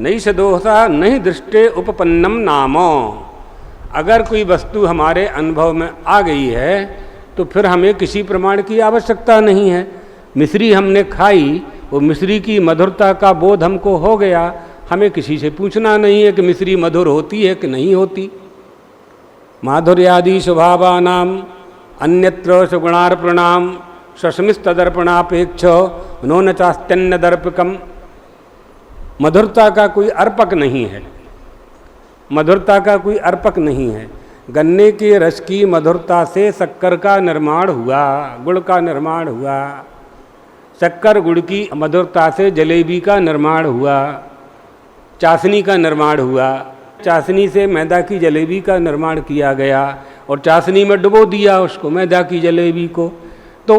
नहीं सदोषा नहीं दृष्टे उपपन्नम नामो। अगर कोई वस्तु हमारे अनुभव में आ गई है तो फिर हमें किसी प्रमाण की आवश्यकता नहीं है। मिश्री हमने खाई, वो मिश्री की मधुरता का बोध हमको हो गया, हमें किसी से पूछना नहीं है कि मिश्री मधुर होती है कि नहीं होती। माधुर्यादि स्वभावानाम अन्यत्र सुगुणार्पणाम सस्मिस्तदर्पणापेक्ष नो न चास्त्यन्न दर्पकम। मधुरता का कोई अर्पक नहीं है, मधुरता का कोई अर्पक नहीं है। गन्ने के रस की मधुरता से शक्कर का निर्माण हुआ, गुड़ का निर्माण हुआ। शक्कर गुड़ की मधुरता से जलेबी का निर्माण हुआ, चाशनी का निर्माण हुआ। चाशनी से मैदा की जलेबी का निर्माण किया गया और चाशनी में डुबो दिया उसको, मैदा की जलेबी को। तो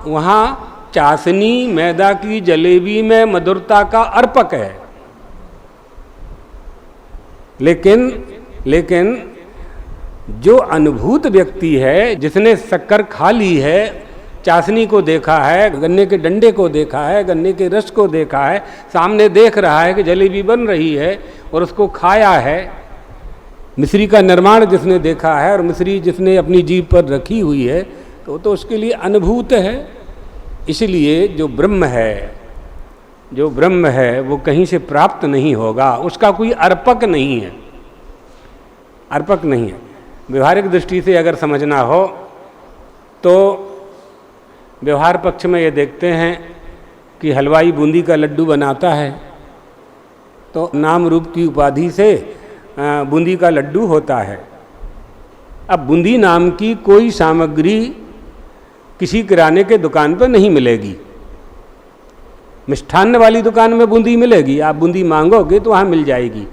वहाँ चाशनी मैदा की जलेबी में मधुरता का अर्पक है। लेकिन जो अनुभूत व्यक्ति है, जिसने शक्कर खा ली है, चाशनी को देखा है, गन्ने के डंडे को देखा है, गन्ने के रस को देखा है, सामने देख रहा है कि जलेबी बन रही है और उसको खाया है, मिश्री का निर्माण जिसने देखा है और मिश्री जिसने अपनी जीभ पर रखी हुई है, तो उसके लिए अनुभूत है। इसलिए जो ब्रह्म है वो कहीं से प्राप्त नहीं होगा, उसका कोई अर्पक नहीं है, अर्पक नहीं है। व्यवहारिक दृष्टि से अगर समझना हो तो व्यवहार पक्ष में ये देखते हैं कि हलवाई बूंदी का लड्डू बनाता है तो नाम रूप की उपाधि से बूंदी का लड्डू होता है। अब बूंदी नाम की कोई सामग्री किसी किराने के दुकान पर नहीं मिलेगी। मिष्ठान्न वाली दुकान में बूंदी मिलेगी, आप बूंदी मांगोगे तो वहाँ मिल जाएगी,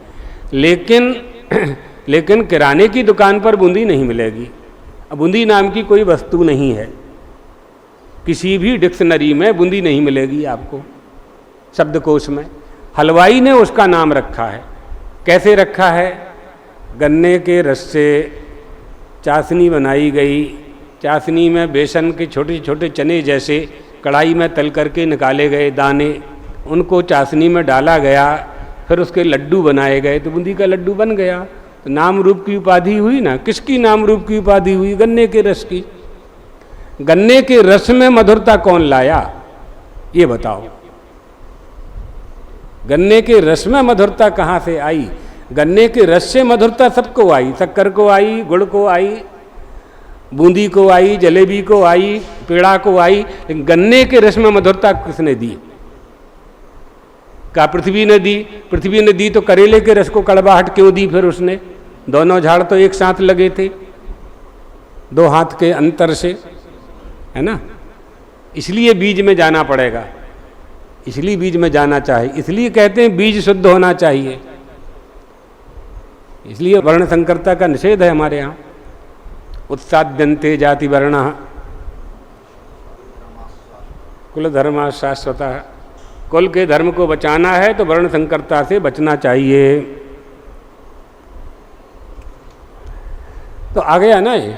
लेकिन किराने की दुकान पर बूंदी नहीं मिलेगी। अब बूंदी नाम की कोई वस्तु नहीं है, किसी भी डिक्शनरी में बूंदी नहीं मिलेगी आपको, शब्दकोश में। हलवाई ने उसका नाम रखा है। कैसे रखा है? गन्ने के रस से चाशनी बनाई गई, चाशनी में बेसन के छोटे छोटे चने जैसे कढ़ाई में तल करके निकाले गए दाने, उनको चाशनी में डाला गया, फिर उसके लड्डू बनाए गए, तो बूंदी का लड्डू बन गया। तो नाम रूप की उपाधि हुई ना। किसकी नाम रूप की उपाधि हुई? गन्ने के रस की। गन्ने के रस में मधुरता कौन लाया, ये बताओ। गन्ने के रस में मधुरता कहाँ से आई? गन्ने के रस से मधुरता सबको आई, शक्कर को आई, गुड़ को आई, बूंदी को आई, जलेबी को आई, पेड़ा को आई। लेकिन गन्ने के रस में मधुरता किसने दी? क्या पृथ्वी ने दी? पृथ्वी ने दी तो करेले के रस को कड़वाहट क्यों दी फिर उसने? दोनों झाड़ तो एक साथ लगे थे, 2 हाथ के अंतर से, है ना। इसलिए बीज में जाना पड़ेगा, इसलिए बीज में जाना चाहिए। इसलिए कहते हैं बीज शुद्ध होना चाहिए, इसलिए वर्ण संकरता का निषेध है हमारे यहाँ। उत्साद्यन्ते जाति वर्ण कुल धर्म शाश्वतः। कुल के धर्म को बचाना है तो वर्ण संकरता से बचना चाहिए। तो आ गया ना ये।